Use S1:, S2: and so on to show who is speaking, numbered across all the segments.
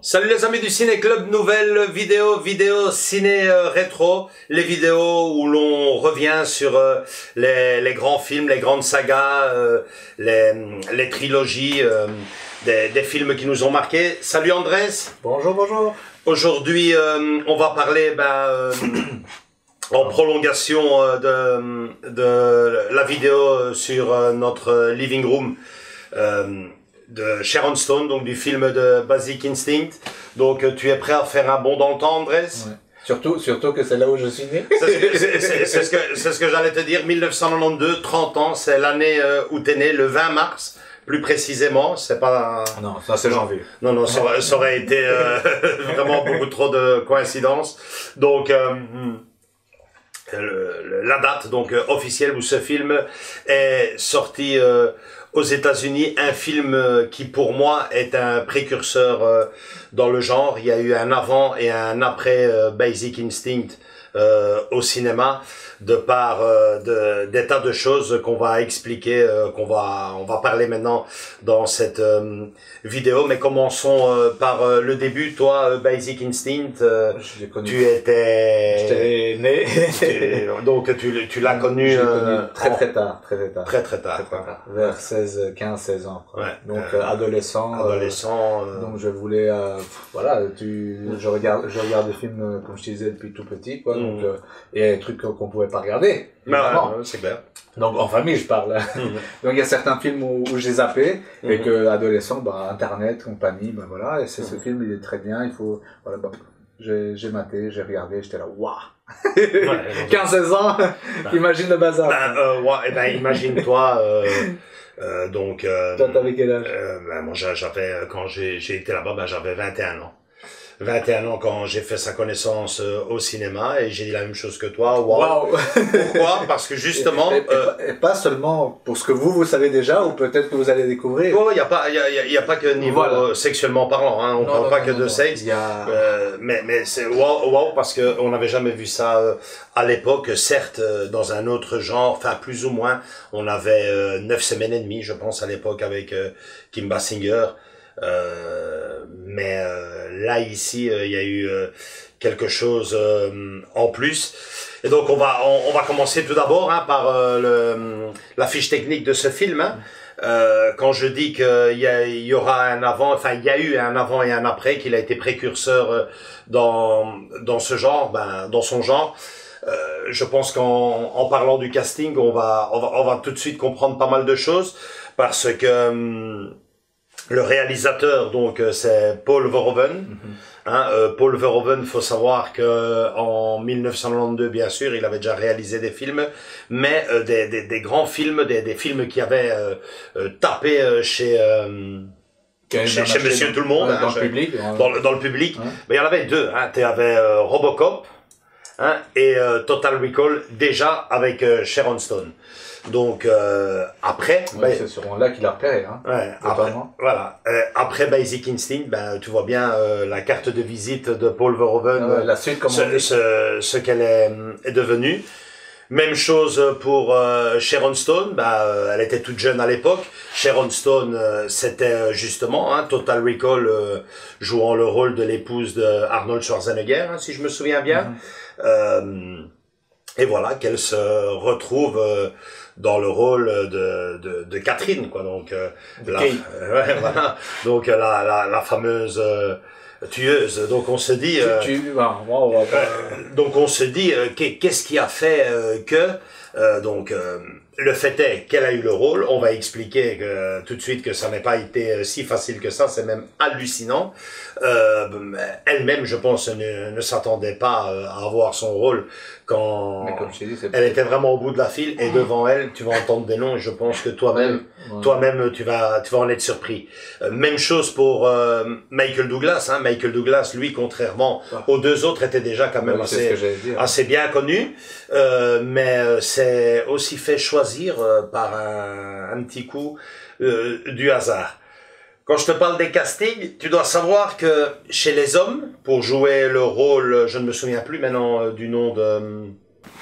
S1: Salut les amis du Ciné Club, nouvelle vidéo ciné rétro, les vidéos où l'on revient sur les grands films, les grandes sagas, les trilogies, des films qui nous ont marqués. Salut Andrés.
S2: Bonjour, bonjour.
S1: Aujourd'hui, on va parler en prolongation de la vidéo sur notre living room. De Sharon Stone, donc du film de Basic Instinct. Donc tu es prêt à faire un bond dans le temps, Andrés?
S2: Ouais. Surtout que c'est là où je suis né.
S1: C'est ce que j'allais te dire. 1992, 30 ans, c'est l'année où tu es né, le 20 mars, plus précisément. C'est pas...
S2: Non, ça c'est janvier.
S1: Non, ça aurait été vraiment beaucoup trop de coïncidences. Donc... la date donc officielle où ce film est sorti aux États-Unis, un film qui pour moi est un précurseur dans le genre. Il y a eu un avant et un après Basic Instinct au cinéma, de par des tas de choses qu'on va expliquer, on va parler maintenant dans cette vidéo. Mais commençons par le début. Toi, Basic Instinct, tu étais...
S2: J'étais né.
S1: Donc tu l'as connu,
S2: très tard. Vers 15, 16 ans.
S1: Ouais,
S2: donc adolescent. Donc je voulais, voilà, je regarde des films comme je te disais depuis tout petit, quoi. Donc il y a des trucs qu'on pouvait pas regarder.
S1: C'est clair.
S2: Donc en famille je parle. Donc il y a certains films où j'ai zappé et que adolescent, internet, compagnie, voilà. Et c'est ce film, il est très bien. Il faut, voilà, j'ai maté, j'ai regardé, j'étais là, waouh. 15-16 ans, imagine le bazar.
S1: Imagine-toi. Donc.
S2: Toi, t'avais quel âge?
S1: Moi, j'avais, quand j'ai été là-bas, j'avais 21 ans. 21 ans quand j'ai fait sa connaissance au cinéma, et j'ai dit la même chose que toi. Wow. Pourquoi? Parce que justement...
S2: Et pas seulement pour ce que vous savez déjà, ou peut-être que vous allez découvrir.
S1: Il n'y a pas que niveau sexuellement parlant, hein. On ne parle pas que de sexe. Mais c'est wow, parce qu'on n'avait jamais vu ça à l'époque. Certes, dans un autre genre, enfin plus ou moins, on avait 9 semaines et demie, je pense, à l'époque, avec Kim Basinger. Mais là ici il y a eu quelque chose en plus, et donc on va commencer tout d'abord par la fiche technique de ce film. Quand je dis qu'il y aura un avant, enfin il y a eu un avant et un après, qu'il a été précurseur dans ce genre, dans son genre. Je pense qu'en parlant du casting, on va tout de suite comprendre pas mal de choses, parce que le réalisateur, donc, c'est Paul Verhoeven. Paul Verhoeven, faut savoir que en 1992, bien sûr, il avait déjà réalisé des films, mais des grands films, des films qui avaient tapé chez Monsieur Tout le Monde,
S2: dans le public.
S1: Dans le public. Mais il y en avait deux. Tu avais Robocop et Total Recall, déjà avec Sharon Stone. Donc après,
S2: c'est sûrement là qu'il a repéré,
S1: après Basic Instinct, tu vois bien la carte de visite de Paul Verhoeven,
S2: la suite, comme
S1: ce qu'elle est devenue. Même chose pour Sharon Stone, elle était toute jeune à l'époque. Sharon Stone, c'était justement Total Recall, jouant le rôle de l'épouse de Arnold Schwarzenegger, si je me souviens bien. Et voilà, qu'elle se retrouve dans le rôle de Catherine, quoi. Donc donc la fameuse tueuse. Donc on se dit donc on se dit qu'est-ce qui a fait que le fait est qu'elle a eu le rôle. On va expliquer tout de suite que ça n'a pas été si facile que ça. C'est même hallucinant. Elle-même, je pense, ne s'attendait pas à avoir son rôle quand elle était vraiment au bout de la file. Et devant elle, tu vas entendre des noms. Et je pense que toi-même, tu vas en être surpris. Même chose pour Michael Douglas. Hein. Michael Douglas, lui, contrairement aux deux autres, était déjà quand même assez bien connu. Mais c'est aussi fait choisir par un petit coup du hasard. Quand je te parle des castings, tu dois savoir que chez les hommes, pour jouer le rôle, je ne me souviens plus maintenant du nom de...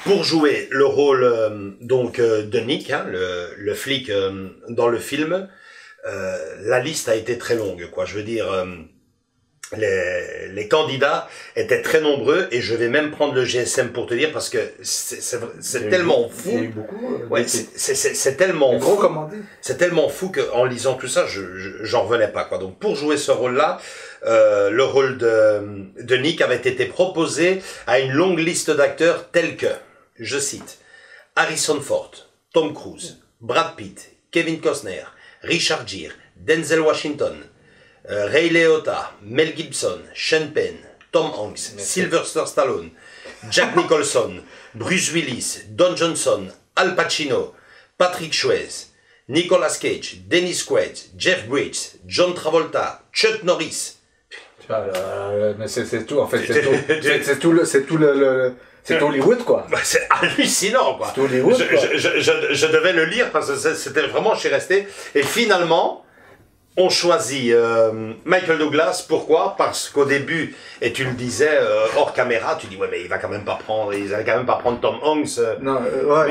S1: Pour jouer le rôle de Nick, hein, le flic dans le film, la liste a été très longue, quoi. Je veux dire... les candidats étaient très nombreux et je vais même prendre le GSM pour te dire parce que c'est tellement fou.
S2: Il y a eu beaucoup.
S1: Ouais, c'est tellement fou. C'est tellement fou que en lisant tout ça, j'en revenais pas, quoi. Donc pour jouer ce rôle-là, le rôle de Nick avait été proposé à une longue liste d'acteurs tels que, je cite, Harrison Ford, Tom Cruise, Brad Pitt, Kevin Costner, Richard Gere, Denzel Washington, Ray Liotta, Mel Gibson, Sean Penn, Tom Hanks, Sylvester Stallone, Jack Nicholson, Bruce Willis, Don Johnson, Al Pacino, Patrick Swayze, Nicolas Cage, Dennis Quaid, Jeff Bridges, John Travolta, Chuck Norris.
S2: Mais c'est tout, en fait, c'est Hollywood, quoi.
S1: C'est hallucinant, quoi.
S2: C'est Hollywood, quoi.
S1: Je devais le lire parce que c'était vraiment, je suis resté. Et finalement, on choisit Michael Douglas. Pourquoi? Parce qu'au début, et tu le disais hors caméra, tu dis ouais mais il va quand même pas prendre Tom Hanks.
S2: Non,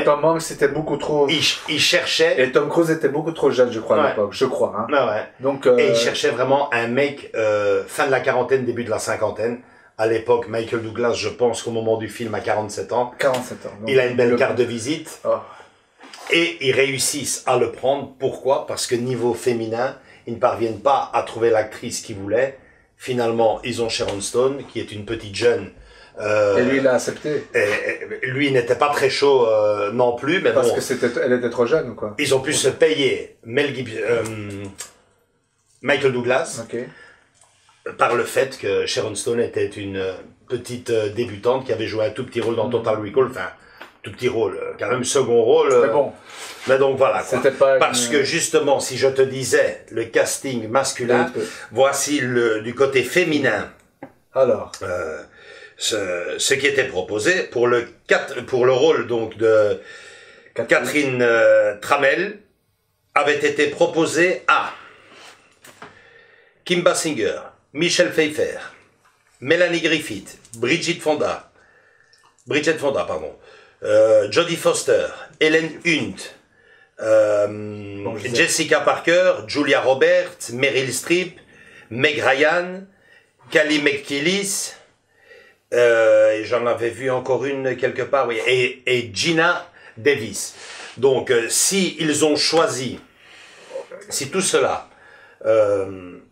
S2: Tom Hanks c'était beaucoup trop.
S1: Il cherchait.
S2: Et Tom Cruise était beaucoup trop jeune, je crois, à l'époque. Je crois. Hein.
S1: Ouais.
S2: Donc.
S1: Et il cherchait vraiment un mec fin de la quarantaine, début de la cinquantaine. À l'époque, Michael Douglas, je pense qu'au moment du film, a 47 ans.
S2: 47 ans. Donc,
S1: il a une belle carte de visite.
S2: Oh.
S1: Et ils réussissent à le prendre. Pourquoi? Parce que niveau féminin, ils ne parviennent pas à trouver l'actrice qu'ils voulaient. Finalement, ils ont Sharon Stone, qui est une petite jeune.
S2: Et lui, il a accepté.
S1: Et lui, il n'était pas très chaud non plus. Mais
S2: parce que elle était trop jeune ou quoi?
S1: Ils ont pu se payer Michael Douglas.
S2: Okay.
S1: Par le fait que Sharon Stone était une petite débutante qui avait joué un tout petit rôle dans Total Recall. Enfin, tout petit rôle, quand même second rôle.
S2: Mais bon.
S1: Mais donc voilà, quoi.
S2: Pas
S1: parce que justement, si je te disais le casting masculin, voici du côté féminin.
S2: Alors,
S1: ce qui était proposé pour le rôle donc de Catherine Tramell avait été proposé à Kim Basinger, Michelle Pfeiffer, Melanie Griffith, Bridget Fonda, Jodie Foster, Helen Hunt, Jessica Parker, Julia Roberts, Meryl Streep, Meg Ryan, Kelly McGillis, et j'en avais vu encore une quelque part, oui, et Gina Davis. Donc, si tout cela,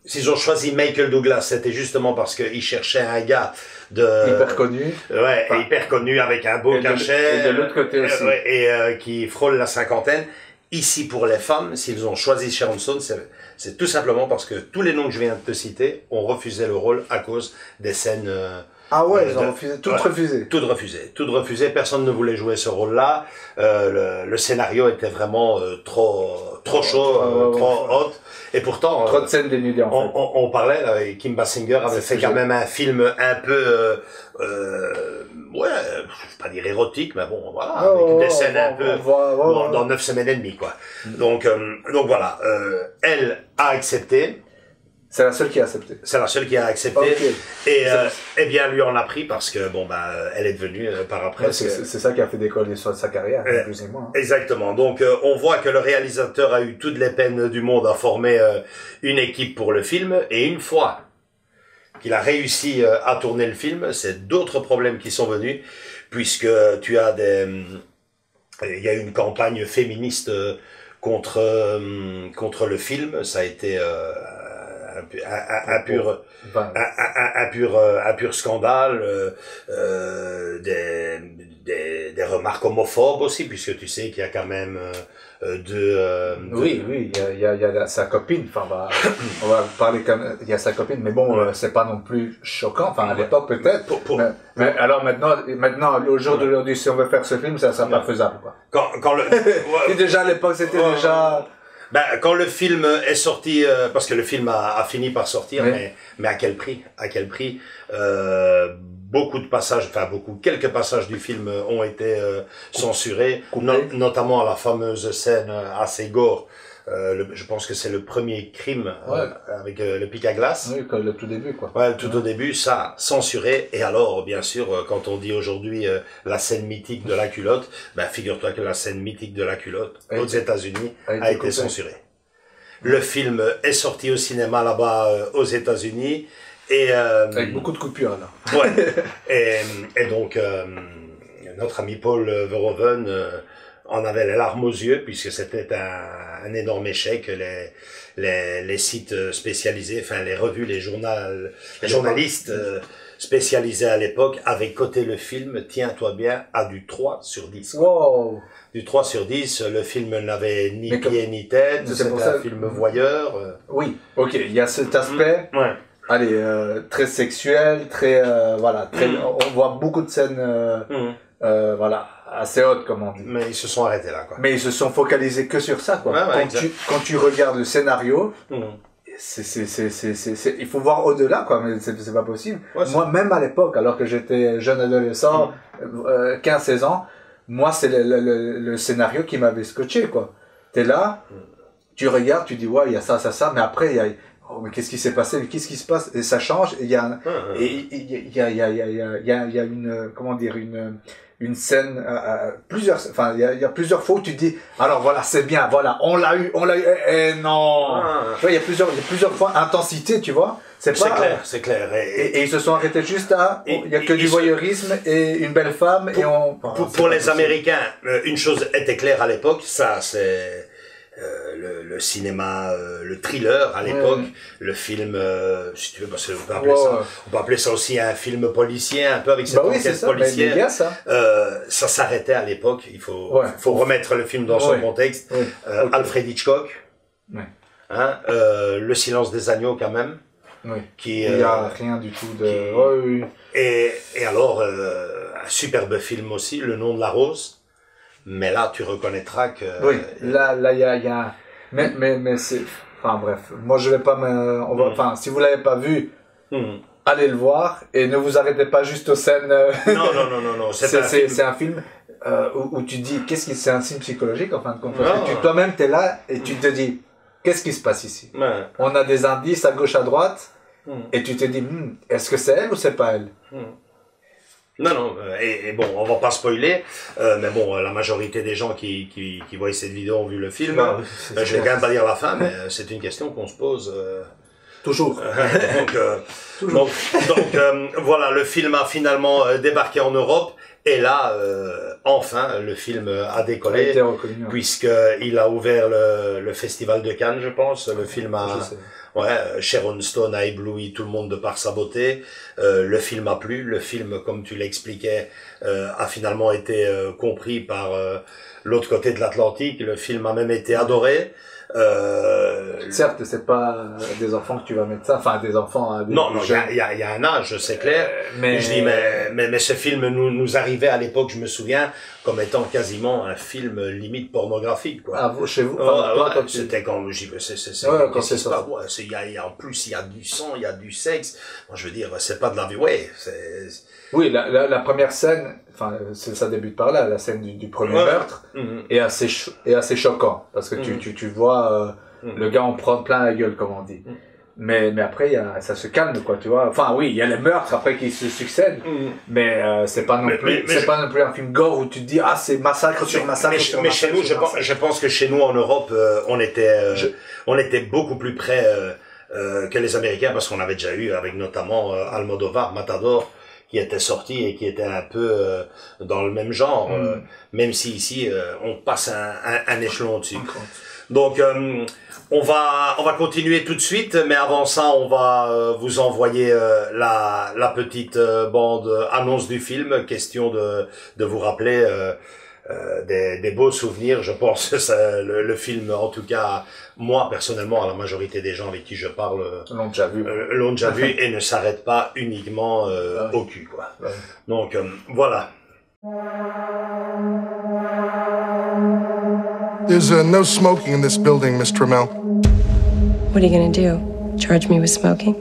S1: s'ils ont choisi Michael Douglas, c'était justement parce qu'ils cherchaient un gars
S2: hyper connu.
S1: Ouais, hyper connu avec un beau cachet.
S2: Et de l'autre côté aussi.
S1: Qui frôle la cinquantaine. Ici, pour les femmes, s'ils ont choisi Sharon Stone, c'est tout simplement parce que tous les noms que je viens de te citer ont refusé le rôle à cause des scènes.
S2: Ah ouais, ils ont refusé, toutes refusées.
S1: Toutes refusées. Personne ne voulait jouer ce rôle-là. Le scénario était vraiment trop chaud, trop hot. Et pourtant,
S2: trop de scènes dénudées en fait.
S1: On parlait là, et Kim Basinger avait fait quand même un film un peu, ouais, je vais pas dire érotique, mais bon, voilà, avec des scènes un peu dans 9 semaines et demie, quoi. Donc voilà, elle a accepté.
S2: C'est la seule qui a accepté.
S1: C'est la seule qui a accepté. Okay. Et bien, lui en a pris parce que, bon, elle est devenue par après.
S2: Ouais, c'est ça qui a fait décoller sa carrière, plus et moins.
S1: Exactement. Donc, on voit que le réalisateur a eu toutes les peines du monde à former une équipe pour le film. Et une fois qu'il a réussi à tourner le film, c'est d'autres problèmes qui sont venus, puisque tu as il y a eu une campagne féministe contre le film. Ça a été un pur scandale, des remarques homophobes aussi, puisque tu sais qu'il y a quand même
S2: oui, il y a sa copine, enfin, on va parler comme, il y a sa copine, mais bon, c'est pas non plus choquant, enfin, à l'époque peut-être, mais alors maintenant, au jour d'aujourd'hui, si on veut faire ce film, ça sera pas faisable, quoi. Et déjà, à l'époque, c'était déjà...
S1: Ben, quand le film est sorti, parce que le film a fini par sortir, mais à quel prix? À quel prix? Beaucoup de passages, quelques passages du film ont été censurés, notamment à la fameuse scène assez gore. Je pense que c'est le premier crime avec le pic à glace.
S2: Oui, le tout début, quoi.
S1: Ouais, tout au début, ça, censuré. Et alors, bien sûr, quand on dit aujourd'hui la scène mythique de la culotte, ben, figure-toi que la scène mythique de la culotte aux États-Unis a été censurée. Le film est sorti au cinéma là-bas aux États-Unis et
S2: avec beaucoup de coupures là.
S1: Ouais. Et donc notre ami Paul Verhoeven en avait les larmes aux yeux, puisque c'était un énorme échec. Les sites spécialisés, enfin les revues, les journalistes spécialisés à l'époque avaient coté le film, tiens-toi bien, à du 3 sur 10.
S2: Wow.
S1: Du 3 sur 10, le film n'avait ni pied ni tête, c'était un film voyeur.
S2: Oui, ok, il y a cet aspect, allez, très sexuel, très, voilà, très, on voit beaucoup de scènes, voilà, assez hautes, comme on dit.
S1: Mais ils se sont arrêtés là, quoi.
S2: Mais ils se sont focalisés que sur ça, quoi. Quand tu regardes le scénario, il faut voir au-delà, quoi, mais c'est pas possible. Moi, même à l'époque, alors que j'étais jeune adolescent, 15-16 ans, moi, c'est le scénario qui m'avait scotché, quoi. T'es là, tu regardes, tu dis, ouais, il y a ça, ça, ça, mais après, il y a, oh, mais qu'est-ce qui s'est passé, mais qu'est-ce qui se passe? Et ça change, et il y a, il y a une, comment dire, une scène, plusieurs, enfin, il y a plusieurs fois où tu te dis, alors voilà, c'est bien, voilà, on l'a eu, et non! Tu vois, il y a plusieurs fois intensité, tu vois.
S1: C'est clair, c'est clair.
S2: Et ils se sont arrêtés juste à, il y a que du voyeurisme et une belle femme,
S1: pour les Américains, une chose était claire à l'époque, ça, c'est, le cinéma, le thriller à l'époque, le film, si tu veux, parce qu'on peut appeler ça aussi un film policier, un peu avec cette enquête policière. Ça s'arrêtait à l'époque. Il faut remettre le film dans son contexte. Alfred Hitchcock, hein, Le Silence des agneaux quand même.
S2: Il n'y a rien du tout de.
S1: Et alors, un superbe film aussi, Le Nom de la Rose. Mais là, tu reconnaîtras que...
S2: Oui, là, il y a... Mais c'est... Enfin, bref. Moi, je vais pas me... Enfin, si vous l'avez pas vu, allez le voir. Et ne vous arrêtez pas juste aux scènes...
S1: Non.
S2: C'est un film où tu dis... C'est un film psychologique, en fin de compte. Parce que toi-même, t'es là et tu te dis... Qu'est-ce qui se passe ici? On a des indices à gauche, à droite. Et tu te dis... Est-ce que c'est elle ou c'est pas elle?
S1: Non, et bon, on va pas spoiler, mais bon, la majorité des gens qui voient cette vidéo ont vu le film. Je vais quand même pas dire la fin, mais c'est une question qu'on se pose.
S2: Toujours.
S1: Donc, voilà, le film a finalement débarqué en Europe, et là, enfin, le film a décollé, puisqu'il a ouvert le Festival de Cannes, je pense. Le film a... Sharon Stone a ébloui tout le monde de par sa beauté. Le film a plu. Le film, comme tu l'expliquais, a finalement été compris par l'autre côté de l'Atlantique. Le film a même été adoré.
S2: Certes, c'est pas des enfants que tu vas mettre ça, enfin des enfants.
S1: Non, il y a un âge, c'est clair. Mais je dis, mais ce film nous arrivait à l'époque, je me souviens, comme étant quasiment un film limite pornographique, quoi.
S2: Ah, chez vous.
S1: C'était quand j'y en plus il y a du sang, il y a du sexe. Moi, je veux dire, c'est pas de la vie,
S2: Oui, la première scène, enfin, ça débute par là, la scène du premier meurtre, est assez choquant, parce que tu vois, le gars en prend plein la gueule, comme on dit. Mais après, ça se calme, quoi, tu vois. Enfin, oui, il y a les meurtres après qui se succèdent, mais c'est pas non plus un film gore où tu te dis, ah, c'est massacre sur massacre sur massacre.
S1: Mais chez nous, je pense que chez nous, en Europe, on était beaucoup plus près que les Américains, parce qu'on avait déjà eu, avec notamment Almodovar, Matador, qui était sorti et qui était un peu dans le même genre, même si ici on passe un échelon au-dessus. Donc, on va continuer tout de suite, mais avant ça, on va vous envoyer la petite bande annonce du film, question de vous rappeler des beaux souvenirs. Je pense que le film, en tout cas, moi personnellement, à la majorité des gens avec qui je parle,
S2: l'ont déjà vu,
S1: l'ont déjà vu et ne s'arrête pas uniquement au cul, quoi. Donc voilà.
S3: There's no smoking in this building, Miss Trammell.
S4: What are you gonna do? Charge me with smoking?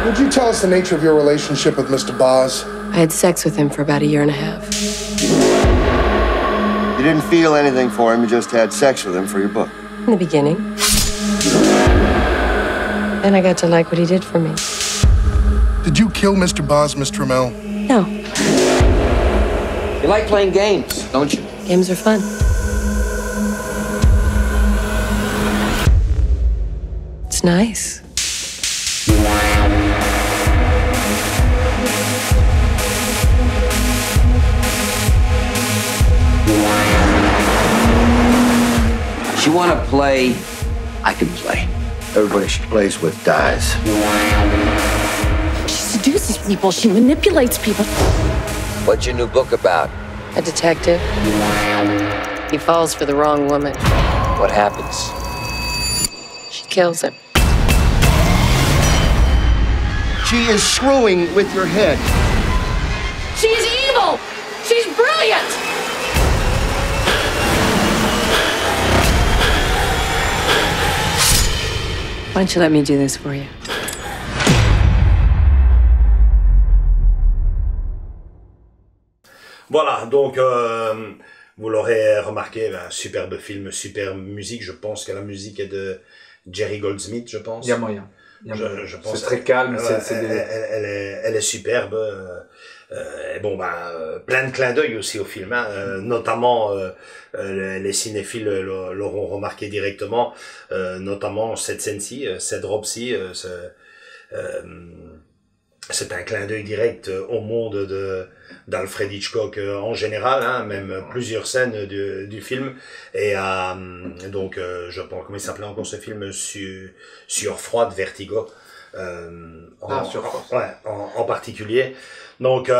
S3: Would you tell us the nature of your relationship with Mr. Boz?
S4: I had sex with him for about a year and a half.
S5: You didn't feel anything for him, you just had sex with him for your book.
S4: In the beginning. Then I got to like what he did for me.
S3: Did you kill Mr. Boz, Miss Trammell?
S4: No,
S5: You like playing games, don't you?
S4: games are fun. It's nice.
S5: If you want to play, I can play. Everybody she plays with dies.
S6: She seduces people. She manipulates people.
S5: What's your new book about?
S4: A detective. He falls for the wrong woman.
S5: What happens?
S4: She kills him.
S5: She is screwing with your head.
S6: She's evil. She's brilliant.
S4: Why don't you let me do this for you?
S1: Voilà, donc vous l'aurez remarqué, superbe film, superbe musique. Je pense que la musique est de Jerry Goldsmith, je pense.
S2: Il y a moyen.
S1: Je pense
S2: C'est très calme.
S1: Elle est superbe. Et bon, plein de clins d'œil aussi au film, hein. Notamment les cinéphiles l'auront remarqué directement, notamment cette scène-ci, cette robe-ci. C'est un clin d'œil direct au monde d'Alfred Hitchcock en général, hein, même plusieurs scènes du film. Et donc, je pense, comment il s'appelait encore ce film, Sueur froide, Vertigo. En particulier. Donc,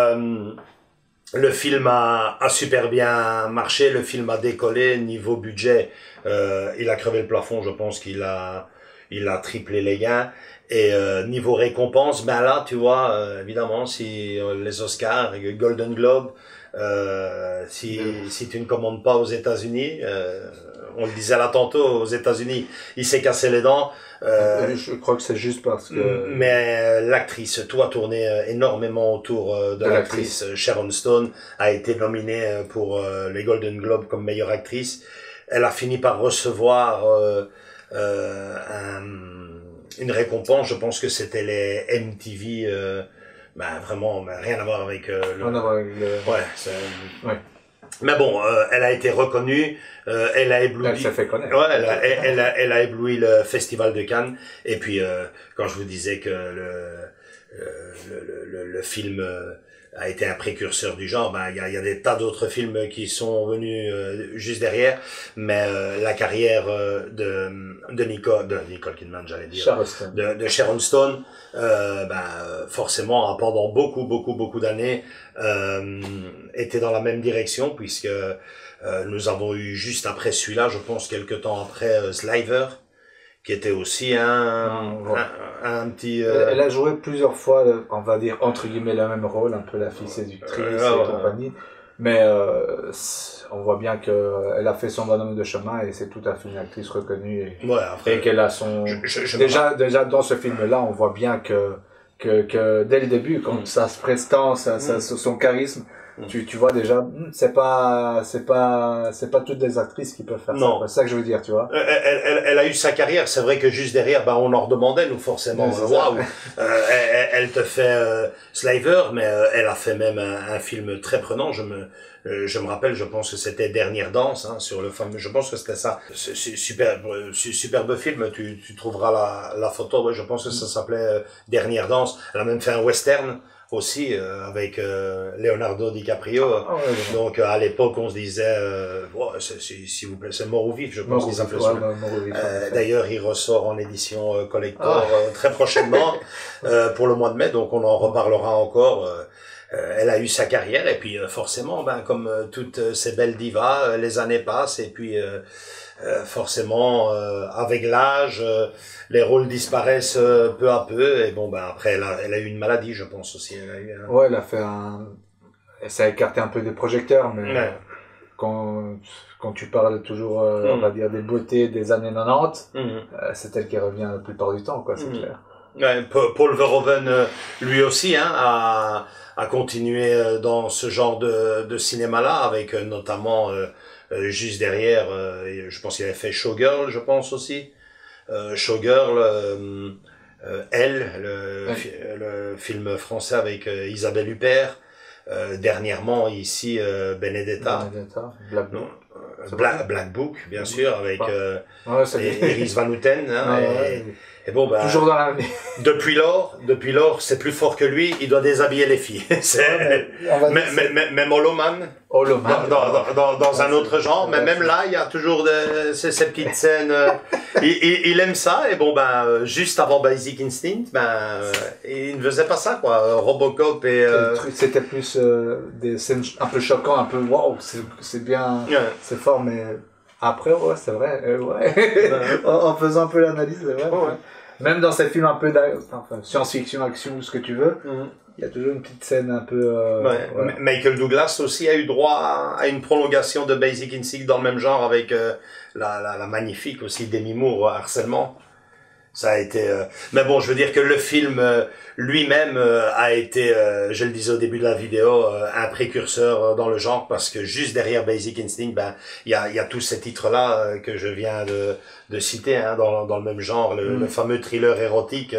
S1: le film a super bien marché, le film a décollé, niveau budget, il a crevé le plafond, je pense qu'il a triplé les gains. Et niveau récompense, là, tu vois, évidemment, si les Oscars, Golden Globe, si tu ne commandes pas aux États-Unis, on le disait là tantôt, aux États-Unis, il s'est cassé les dents.
S2: Je crois que c'est juste parce que...
S1: Mais l'actrice, tout a tourné énormément autour de l'actrice. Sharon Stone a été nominée pour les Golden Globes comme meilleure actrice. Elle a fini par recevoir une récompense, je pense que c'était les MTV, vraiment rien à voir avec
S2: Ouais.
S1: Mais bon, elle a été reconnue, elle a ébloui.
S2: Elle s'est fait connaître.
S1: Ouais, elle a ébloui le Festival de Cannes. Et puis, quand je vous disais que le film a été un précurseur du genre, il y a des tas d'autres films qui sont venus juste derrière, mais la carrière de Nicole Kidman, j'allais dire, de Sharon Stone, forcément, pendant beaucoup d'années, était dans la même direction, puisque nous avons eu juste après celui-là, je pense quelque temps après, Sliver, qui était aussi un petit...
S2: Elle a joué plusieurs fois, on va dire, entre guillemets, le même rôle, un peu la fille séductrice et compagnie. Mais on voit bien qu'elle a fait son bonhomme de chemin et c'est tout à fait une actrice reconnue. Et qu'elle a son... Déjà, dans ce film-là, on voit bien que dès le début, quand sa prestance, son charisme, tu vois déjà, c'est pas toutes les actrices qui peuvent faire ça. C'est ça que je veux dire, tu vois.
S1: Elle a eu sa carrière, c'est vrai que juste derrière, on leur demandait, nous, forcément, waouh, elle te fait Sliver, mais elle a fait même un film très prenant, je me rappelle, je pense que c'était Dernière Danse, hein, sur le fameux, je pense que c'était ça. Superbe film, tu trouveras la photo, je pense que ça s'appelait Dernière Danse. Elle a même fait un western aussi avec Leonardo DiCaprio. Donc à l'époque on se disait s'il vous plaît, c'est mort ou vif, je pense qu'ils appellent ça. D'ailleurs il ressort en édition collector très prochainement pour le mois de mai, donc on en reparlera encore. Elle a eu sa carrière et puis forcément comme toutes ces belles divas, les années passent et puis forcément avec l'âge les rôles disparaissent peu à peu et après elle a eu une maladie, je pense aussi.
S2: Ouais, elle a fait elle s'est écartée un peu des projecteurs, mais quand tu parles toujours on va dire des beautés des années 90, c'est elle qui revient la plupart du temps, quoi, c'est clair.
S1: Ouais, Paul Verhoeven lui aussi a continué dans ce genre de cinéma-là, avec notamment juste derrière, je pense qu'il avait fait Showgirl, je pense aussi. Showgirl, le film français avec Isabelle Huppert. Dernièrement ici Benedetta. Black Book, bien sûr, avec Iris Van Houten. Et
S2: toujours dans la vie.
S1: Depuis lors, c'est plus fort que lui, il doit déshabiller les filles. Même Holoman. Dans un autre genre, mais même là, il y a toujours ces petites scènes. Il aime ça, et juste avant Basic Instinct, il ne faisait pas ça, quoi. Robocop et...
S2: C'était plus des scènes un peu choquantes, un peu waouh, c'est bien, c'est fort, mais après, c'est vrai, en faisant un peu l'analyse, c'est vrai. Même dans ces films un peu science-fiction, action, ce que tu veux, il y a toujours une petite scène un peu...
S1: Michael Douglas aussi a eu droit à une prolongation de Basic Instinct dans le même genre avec la magnifique aussi Demi Moore, Harcèlement. Ça a été... Mais bon, je veux dire que le film lui-même a été, je le disais au début de la vidéo, un précurseur dans le genre, parce que juste derrière Basic Instinct, il y a tous ces titres-là que je viens de citer, dans le même genre, le fameux thriller érotique,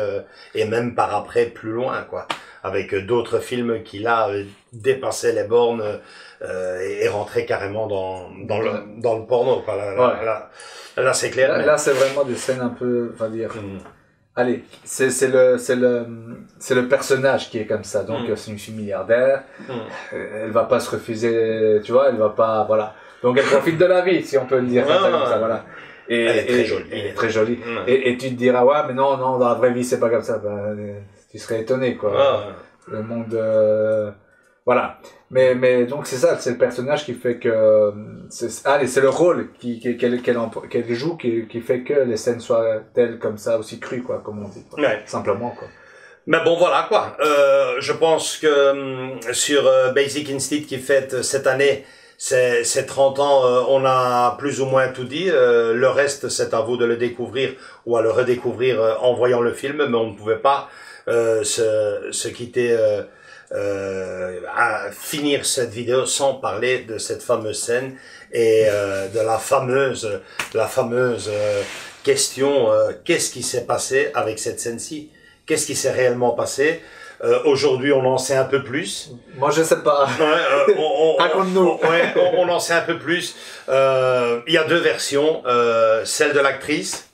S1: et même par après plus loin, quoi, avec d'autres films qui là dépassaient les bornes et rentraient carrément dans le porno, quoi. Là c'est clair.
S2: Là c'est vraiment des scènes un peu, on va dire. Allez, c'est le personnage qui est comme ça. Donc c'est une fille milliardaire. Elle va pas se refuser, tu vois, elle va pas, voilà. Donc elle profite de la vie, si on peut le dire comme ça, voilà. Et
S1: elle est très jolie.
S2: Elle est très jolie. Et tu te diras mais non, dans la vraie vie c'est pas comme ça. Tu serais étonné, quoi. Le monde, voilà. Mais donc c'est ça, c'est le personnage qui fait que c'est le rôle qu'elle joue qui fait que les scènes soient telles comme ça, aussi crues, quoi, comme on dit, quoi. Simplement, quoi.
S1: Mais bon, voilà, quoi. Je pense que sur Basic Instinct qui fête cette année ses 30 ans, on a plus ou moins tout dit. Le reste, c'est à vous de le découvrir ou à le redécouvrir en voyant le film, mais on ne pouvait pas se quitter à finir cette vidéo sans parler de cette fameuse scène et de la fameuse question, qu'est-ce qui s'est passé avec cette scène-ci? Qu'est-ce qui s'est réellement passé? Aujourd'hui, on en sait un peu plus.
S2: Moi, je sais pas. Raconte-nous.
S1: On en sait un peu plus. Il y a deux versions, celle de l'actrice,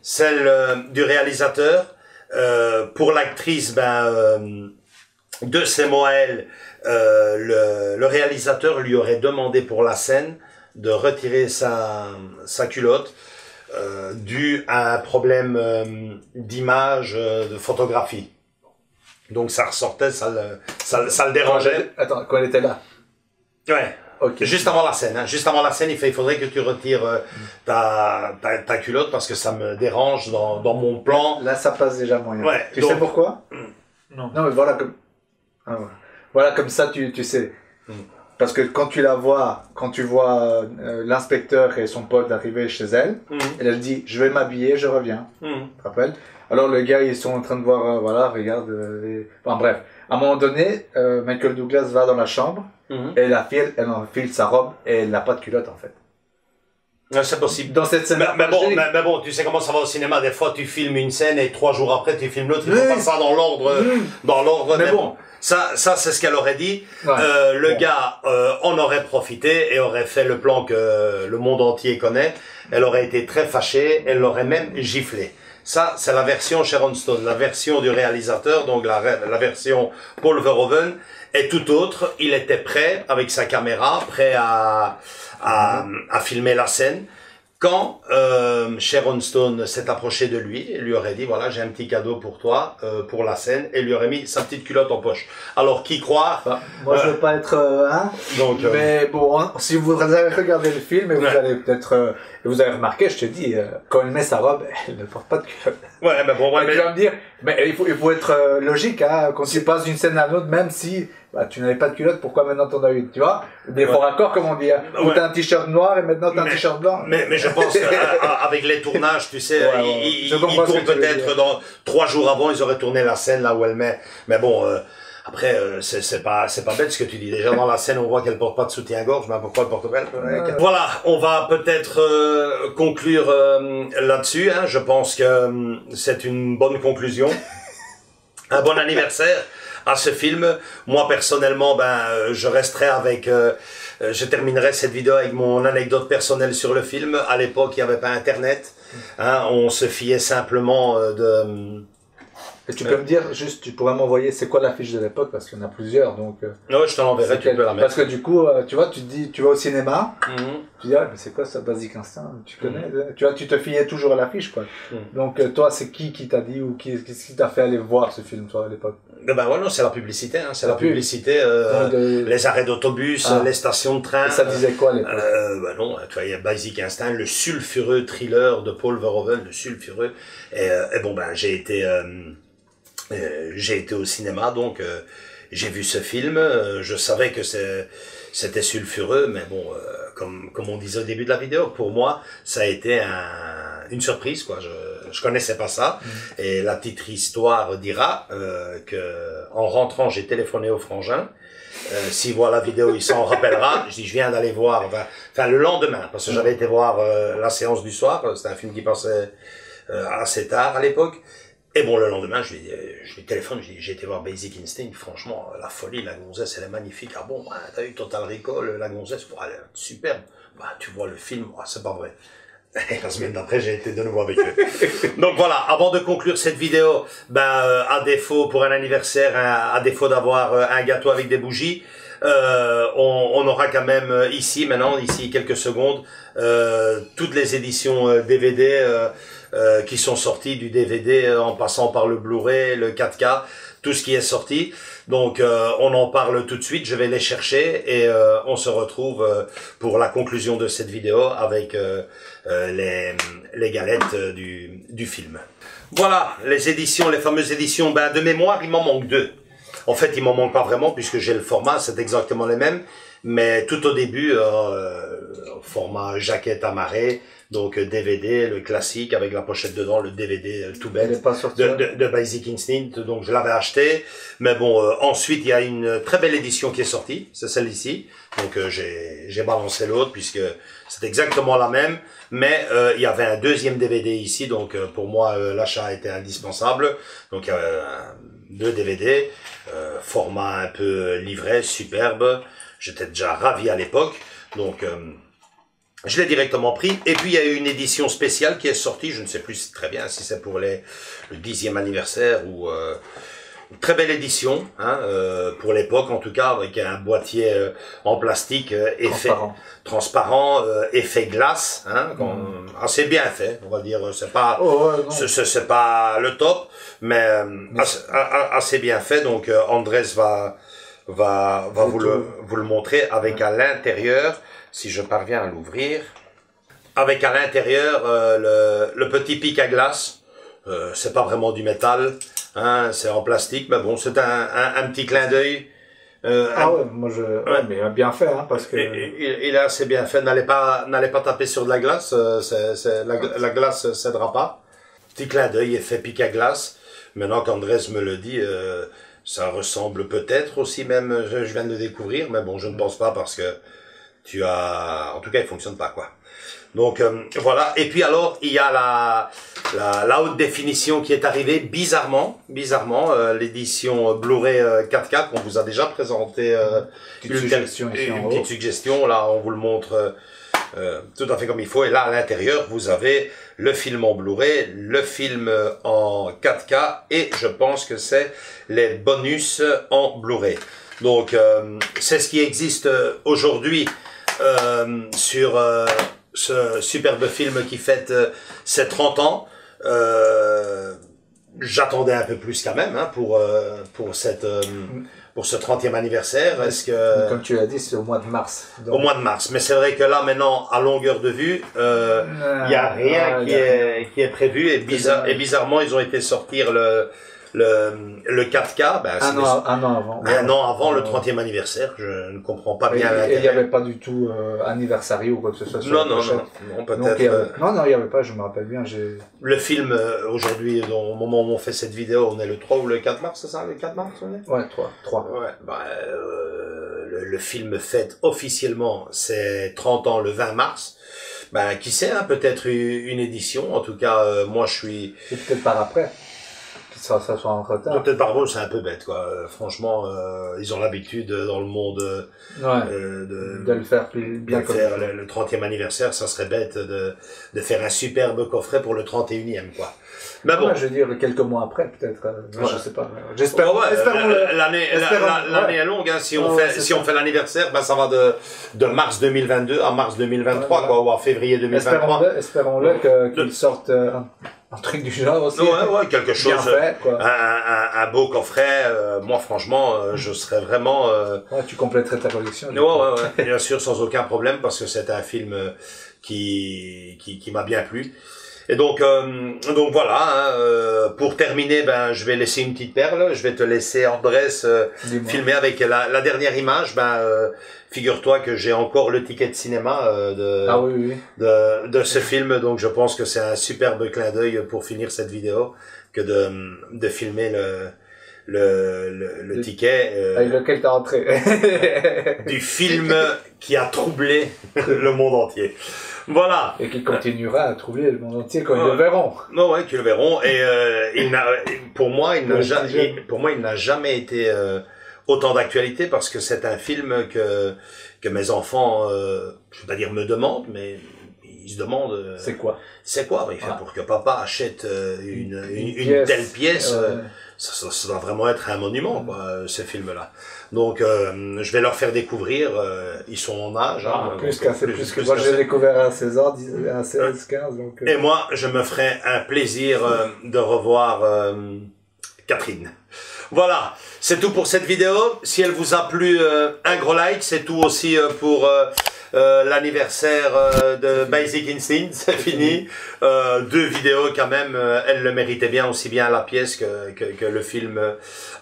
S1: celle du réalisateur. Pour l'actrice, de ses mots à elle, le réalisateur lui aurait demandé pour la scène de retirer sa culotte dû à un problème d'image, de photographie. Donc ça ressortait, ça le dérangeait.
S2: Attends, quand elle était là?
S1: Ouais. Okay. Juste avant la scène, juste avant la scène, il faudrait que tu retires ta culotte parce que ça me dérange dans mon plan.
S2: Là, ça passe déjà moyen. Tu sais pourquoi? Non, mais voilà comme... Voilà, comme ça, tu sais. Parce que quand tu vois l'inspecteur et son pote arriver chez elle, elle dit, je vais m'habiller, je reviens. Tu te rappelles? Alors le gars, ils sont en train de voir, voilà, regarde. Enfin bref, à un moment donné, Michael Douglas va dans la chambre, et la fille, elle enfile sa robe, et elle n'a pas de culotte en fait.
S1: C'est possible.
S2: Dans cette scène.
S1: Mais bon, tu sais comment ça va au cinéma. Des fois, tu filmes une scène et 3 jours après, tu filmes l'autre. Il faut pas ça dans l'ordre. Mais bon, ça, c'est ce qu'elle aurait dit. Le gars en aurait profité et aurait fait le plan que le monde entier connaît. Elle aurait été très fâchée. Elle l'aurait même giflé. Ça, c'est la version Sharon Stone. La version du réalisateur, donc la version Paul Verhoeven, est tout autre. Il était prêt, avec sa caméra, prêt à filmer la scène. Quand Sharon Stone s'est approché de lui, il lui aurait dit, voilà, j'ai un petit cadeau pour toi, pour la scène, et lui aurait mis sa petite culotte en poche. Alors, qui croire
S2: moi, je veux pas être...
S1: donc,
S2: mais bon, si vous avez regardé le film, et vous allez peut-être... vous avez remarqué, je te dis, quand elle met sa robe, elle ne porte pas de culotte.
S1: Ouais, mais bon,
S2: Tu vas me dire, mais il faut être logique, hein, quand tu passes d'une scène à l'autre, même si tu n'avais pas de culotte, pourquoi maintenant t'en as une, tu vois? Des faux raccords, comme on dit, hein. Ou t'as un t-shirt noir et maintenant t'as un t-shirt blanc.
S1: Mais je pense qu'avec les tournages, tu sais, ils tournent peut-être dans 3 jours avant, ils auraient tourné la scène là où elle met. Mais bon, après, c'est pas bête ce que tu dis. Déjà dans la scène, on voit qu'elle porte pas de soutien-gorge, mais pourquoi elle porte pas? Voilà, on va peut-être conclure là-dessus. Hein. Je pense que c'est une bonne conclusion. Un bon anniversaire à ce film. Moi personnellement, je resterai avec. Je terminerai cette vidéo avec mon anecdote personnelle sur le film. À l'époque, il n'y avait pas Internet. Hein, on se fiait simplement de.
S2: Et tu peux me dire, juste, tu pourrais m'envoyer, c'est quoi l'affiche de l'époque, parce qu'il y en a plusieurs, donc...
S1: Non, je te l'enverrai, tu peux la mettre.
S2: Parce que du coup, tu vois, tu te dis, tu vas au cinéma, tu dis, mais c'est quoi ça, Basic Instinct, tu connais, tu vois, tu te fiais toujours à l'affiche, quoi. Donc, toi, c'est qui t'a dit, ou qu'est-ce qui t'a fait aller voir ce film, toi, à l'époque?
S1: Ouais, non, c'est la publicité, hein, c'est la publicité, les arrêts d'autobus, les stations de train.
S2: Et ça disait quoi, à l'époque?
S1: Non, tu vois, il y a Basic Instinct, le sulfureux thriller de Paul Verhoeven, le sulfureux, et bon, j'ai été au cinéma, donc j'ai vu ce film. Je savais que c'était sulfureux, mais bon, comme on disait au début de la vidéo, pour moi, ça a été une surprise, quoi. Je connaissais pas ça. Et la petite histoire dira que en rentrant, j'ai téléphoné au frangin. S'il voit la vidéo, il s'en rappellera. Je dis, je viens d'aller voir, enfin le lendemain, parce que j'avais été voir la séance du soir. C'était un film qui passait assez tard à l'époque. Et bon, le lendemain, je lui téléphone, je dis, j'ai été voir Basic Instinct, franchement, la folie, la gonzesse, elle est magnifique. Ah bon, t'as vu Total Recall, la gonzesse, elle est superbe. Tu vois le film, c'est pas vrai. Et la semaine d'après, j'ai été de nouveau avec eux. Donc voilà, avant de conclure cette vidéo, à défaut, pour un anniversaire, à défaut d'avoir un gâteau avec des bougies, on aura quand même ici, quelques secondes, toutes les éditions DVD, qui sont sortis du DVD en passant par le Blu-ray, le 4K, tout ce qui est sorti. Donc on en parle tout de suite, je vais les chercher et on se retrouve pour la conclusion de cette vidéo avec les galettes du film. Voilà, les éditions, les fameuses éditions, de mémoire, il m'en manque 2. En fait, il m'en manque pas vraiment puisque j'ai le format, c'est exactement les mêmes. Mais tout au début, format jaquette amarrée, donc DVD, le classique avec la pochette dedans, le DVD tout bête de Basic Instinct, donc je l'avais acheté. Mais bon, ensuite il y a une très belle édition qui est sortie, c'est celle-ci. Donc j'ai balancé l'autre puisque c'est exactement la même. Mais il y avait un deuxième DVD ici, donc pour moi l'achat était indispensable. Donc il y avait 2 DVD, format un peu livret, superbe. J'étais déjà ravi à l'époque, donc je l'ai directement pris. Et puis il y a eu une édition spéciale qui est sortie, je ne sais plus très bien si c'est pour le 10e anniversaire ou une très belle édition, hein, pour l'époque en tout cas, avec un boîtier en plastique transparent, effet glace, hein, assez bien fait, on va dire. C'est pas c'est pas le top, mais assez bien fait. Donc Andrés va vous le montrer avec à l'intérieur, si je parviens à l'ouvrir, avec à l'intérieur le petit pic à glace. C'est pas vraiment du métal, hein, c'est en plastique, mais bon, c'est un petit clin d'œil.
S2: Mais bien fait, hein, parce que
S1: il est assez bien fait. N'allez pas taper sur de la glace, la glace cédera pas. Petit clin d'œil, effet pic à glace. Maintenant qu'Andrés me le dit, ça ressemble peut-être aussi même, je viens de le découvrir, mais bon, je ne pense pas parce que en tout cas, il fonctionne pas, quoi. Donc, voilà. Et puis alors, il y a la haute définition qui est arrivée, bizarrement, l'édition Blu-ray 4K qu'on vous a déjà présenté,
S2: petite suggestion,
S1: là, on vous le montre tout à fait comme il faut. Et là, à l'intérieur, vous avez le film en Blu-ray, le film en 4K et je pense que c'est les bonus en Blu-ray. Donc, c'est ce qui existe aujourd'hui sur ce superbe film qui fête ses 30 ans. J'attendais un peu plus quand même hein, pour ce 30e anniversaire. Est-ce que
S2: Comme tu l'as dit, c'est au mois de mars. Donc...
S1: Au mois de mars. Mais c'est vrai que là, maintenant, à longueur de vue, il n'y a rien qui est prévu. Et bizarrement, ils ont été sortir le 4K. Ben,
S2: un an avant.
S1: Un an avant le 30e anniversaire. Je ne comprends pas bien l'intérêt.
S2: Et il n'y avait pas du tout anniversary ou quoi que ce soit sur la pochette.
S1: Non, peut-être.
S2: Non, il n'y avait pas, je me rappelle bien.
S1: Le film, aujourd'hui, au moment où on fait cette vidéo, on est le 3 ou le 4 mars, c'est ça? Le 4 mars, on est?
S2: Ouais, 3.
S1: Ouais, le film fête officiellement ses 30 ans le 20 mars. Ben, qui sait, hein, peut-être une édition. En tout cas, moi, je suis...
S2: C'est peut-être par après. Ça soit en retard.
S1: Peut-être par contre, c'est un peu bête, quoi. Franchement, ils ont l'habitude dans le monde
S2: de le faire bien comme
S1: faire le 30e anniversaire. Ça serait bête de faire un superbe coffret pour le 31e, quoi. Mais bon.
S2: Je veux dire, quelques mois après, peut-être. Je sais pas.
S1: J'espère. L'année est longue, hein. Si on fait l'anniversaire, ben, ça va de mars 2022 à mars 2023, quoi, ou à février 2023.
S2: Espérons-le qu'ils sortent un truc du genre aussi.
S1: Ouais, quelque chose.
S2: Bien fait, quoi.
S1: Un beau coffret. Moi, franchement, je serais vraiment.
S2: Ouais, tu compléterais ta collection.
S1: Ouais, bien sûr, sans aucun problème, parce que c'est un film qui m'a bien plu. Et donc voilà. Hein, pour terminer, ben, je vais laisser une petite perle. Je vais te laisser Andrés filmer avec la dernière image. Ben, figure-toi que j'ai encore le ticket de cinéma de ce film, donc je pense que c'est un superbe clin d'œil pour finir cette vidéo que de filmer le ticket
S2: avec lequel t'as entré
S1: du film qui a troublé le monde entier. Voilà.
S2: Et qui continuera à troubler le monde entier quand ils le verront.
S1: Non, ouais, qu'ils le verront. Et pour moi, il n'a jamais été autant d'actualité parce que c'est un film que mes enfants, je vais pas dire me demandent, mais ils se demandent.
S2: C'est quoi?
S1: Pour que papa achète une telle pièce. Ça doit vraiment être un monument, quoi, ce film-là. Donc, je vais leur faire découvrir, ils sont en âge.
S2: Plus que moi, j'ai découvert à 16 ans, à 16, 15. Donc,
S1: Et moi, je me ferai un plaisir de revoir Catherine. Voilà, c'est tout pour cette vidéo. Si elle vous a plu, un gros like. C'est tout aussi pour l'anniversaire de Basic Instinct, c'est fini. 2 vidéos quand même, elle le méritait bien, aussi bien la pièce que le film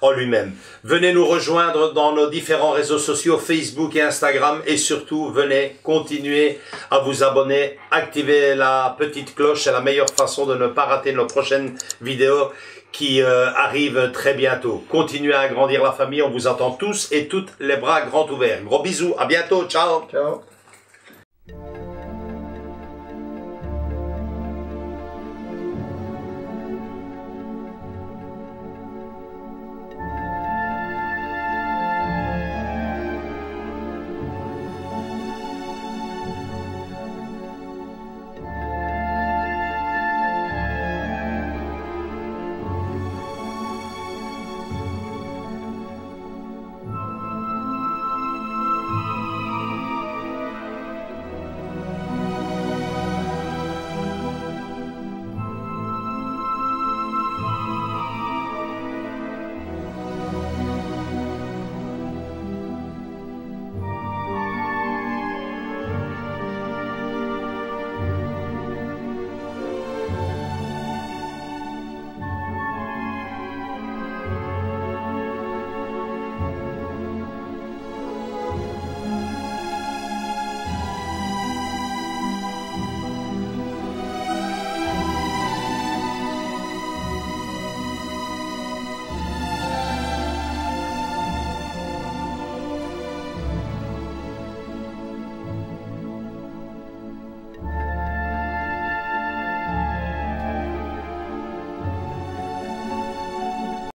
S1: en lui-même. Venez nous rejoindre dans nos différents réseaux sociaux, Facebook et Instagram, et surtout, venez continuer à vous abonner, activer la petite cloche, c'est la meilleure façon de ne pas rater nos prochaines vidéos qui arrivent très bientôt. Continuez à agrandir la famille, on vous attend tous et toutes les bras grands ouverts. Gros bisous, à bientôt, ciao.
S2: Ciao.